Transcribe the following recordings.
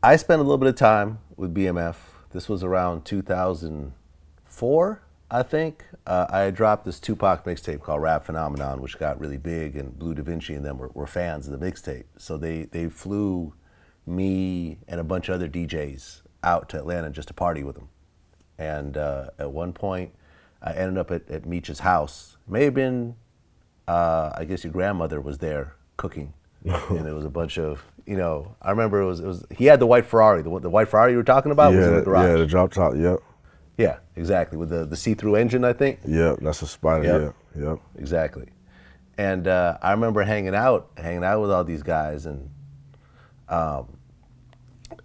I spent a little bit of time with BMF. This was around 2004, I think. I had dropped this Tupac mixtape called Rap Phenomenon, which got really big, and Blue Da Vinci and them were fans of the mixtape. So they flew me and a bunch of other DJs out to Atlanta just to party with them. And at one point, I ended up at Meech's house. May have been, I guess your grandmother was there cooking, and it was a bunch of, I remember it was he had the white Ferrari, the white Ferrari you were talking about was in the garage. Yeah, the drop top, yep. Yeah, exactly, with the see-through engine, I think. Yep, that's a Spider, Yep. yep. Exactly. And I remember hanging out with all these guys, and they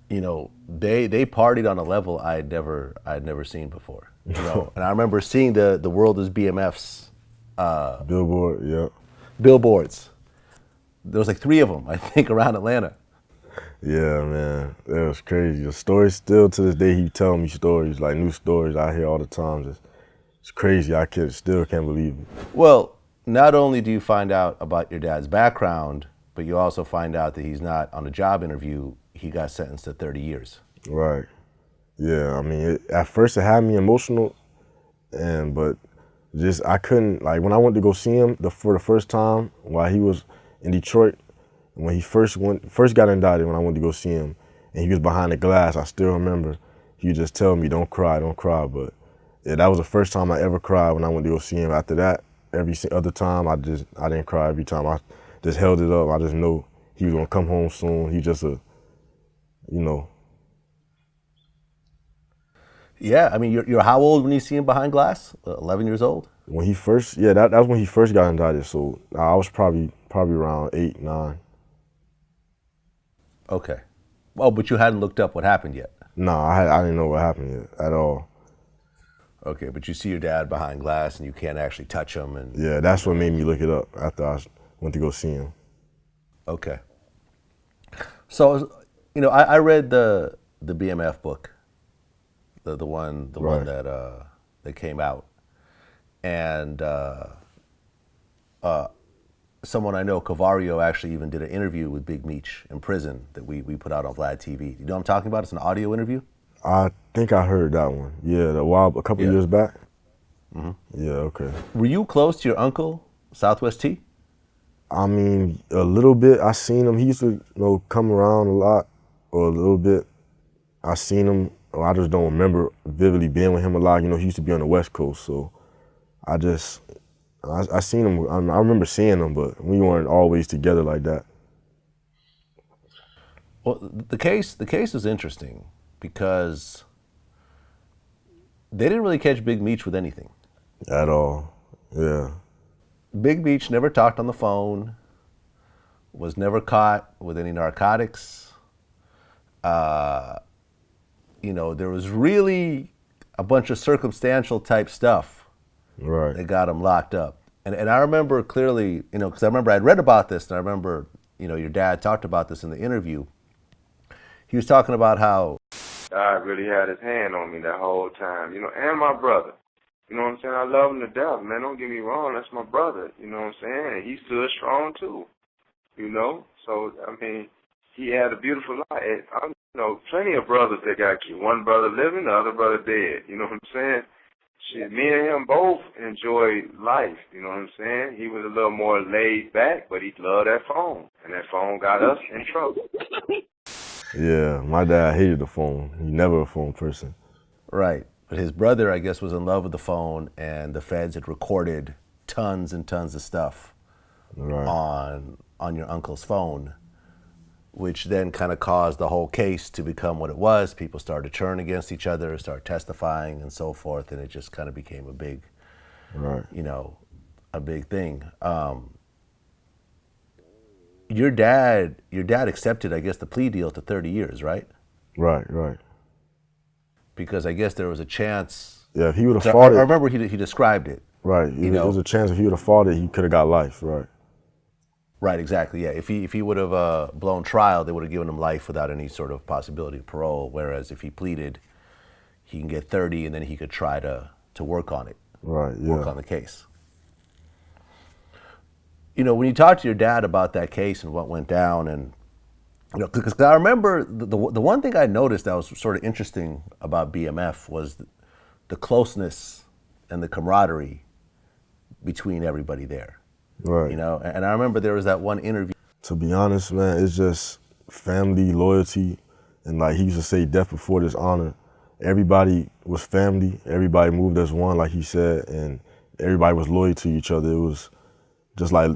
partied on a level I'd never seen before. And I remember seeing the World is BMF's Billboard, yep. billboards. There was like 3 of them, I think, around Atlanta. Yeah, man, that was crazy. The stories still to this day, he tell me stories, like new stories I hear all the time. It's crazy. I still can't believe it. Well, not only do you find out about your dad's background, but you also find out that he's not on a job interview. He got sentenced to 30 years. Right. Yeah, I mean, at first it had me emotional, but just I couldn't, like when I went to go see him for the first time while he was in Detroit, when he first got indicted, when I went to go see him, and he was behind the glass, I still remember he would just tell me, don't cry, but yeah, that was the first time I ever cried when I went to go see him. After that, every other time, I didn't cry every time. I just held it up. I just know he was gonna come home soon. He just Yeah, I mean, you're how old when you see him behind glass? 11 years old? When he first, yeah, that was when he first got indicted. So I was probably around 8, 9. Okay. Oh, but you hadn't looked up what happened yet? No, I didn't know what happened yet at all. Okay, but you see your dad behind glass and you can't actually touch him. And yeah, that's what made me look it up after I went to go see him. Okay. So, I read the BMF book, the one that came out, and someone I know, Cavario, actually even did an interview with Big Meech in prison that we put out on VladTV. You know what I'm talking about? It's an audio interview. I think I heard that one. Yeah, a couple years back. Mm-hmm. Yeah, okay. Were you close to your uncle, Southwest T? I mean, a little bit. I seen him. He used to, come around a lot, or a little bit. I seen him. I just don't remember vividly being with him a lot. He used to be on the West Coast, so I seen him. I remember seeing him, but we weren't always together like that. Well, the case is interesting because they didn't really catch Big Meech with anything. At all, yeah. Big Meech never talked on the phone, was never caught with any narcotics. There was really a bunch of circumstantial type stuff that got him locked up. And I remember clearly, because I remember I'd read about this, and I remember, your dad talked about this in the interview. He was talking about how God really had his hand on me that whole time, and my brother. You know what I'm saying? I love him to death, man. Don't get me wrong. That's my brother. You know what I'm saying? And he stood strong, too. So, I mean, he had a beautiful life. I plenty of brothers that got killed. One brother living, the other brother dead. You know what I'm saying? Shit, me and him both enjoyed life. You know what I'm saying? He was a little more laid back, but he loved that phone. And that phone got us in trouble. Yeah, my dad hated the phone. He never a phone person. Right. But his brother, I guess, was in love with the phone, and the feds had recorded tons and tons of stuff on your uncle's phone, which then kind of caused the whole case to become what it was. People started to turn against each other, start testifying and so forth, and it just kind of became a big, a big thing. Your dad accepted, I guess, the plea deal to 30 years, right? Right. Because I guess there was a chance. Yeah, if he would have fought it. I remember he described it. Right. There was a chance if he would have fought it, he could have got life. Right. Right, exactly. Yeah, if he would have blown trial, they would have given him life without any sort of possibility of parole. Whereas if he pleaded, he can get 30, and then he could try to work on it. Right. Yeah. Work on the case. When you talk to your dad about that case and what went down, and Because I remember the one thing I noticed that was sort of interesting about BMF was the closeness and the camaraderie between everybody there. Right. You know, and I remember there was that one interview. To be honest, man, it's just family, loyalty, and like he used to say, death before dishonor. Everybody was family. Everybody moved as one, like he said, and everybody was loyal to each other. It was just like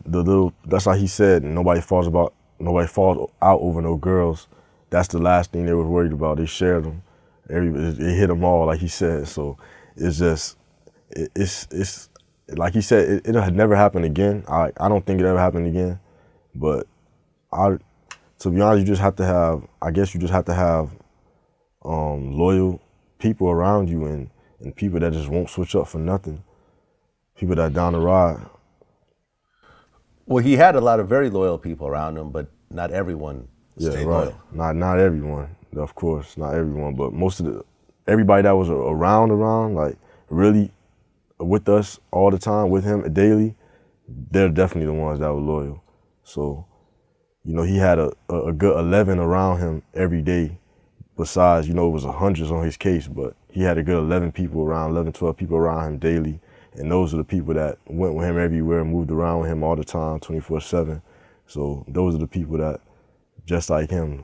that's how he said, nobody falls out over no girls. That's the last thing they were worried about. They shared them. It hit them all, like he said. So it's just, it's like he said, it had never happened again. I don't think it ever happened again. But to be honest, I guess you just have to have loyal people around you and people that just won't switch up for nothing. People that down the ride. Well, he had a lot of very loyal people around him, but not everyone stayed loyal. Not everyone, of course, not everyone, but everybody that was around, like really with us all the time, with him daily, they're definitely the ones that were loyal. So, you know, he had a good 11 around him every day. Besides, you know, it was hundreds on his case, but he had a good 11, 12 people around him daily. And those are the people that went with him everywhere, moved around with him all the time, 24/7. So those are the people that, just like him,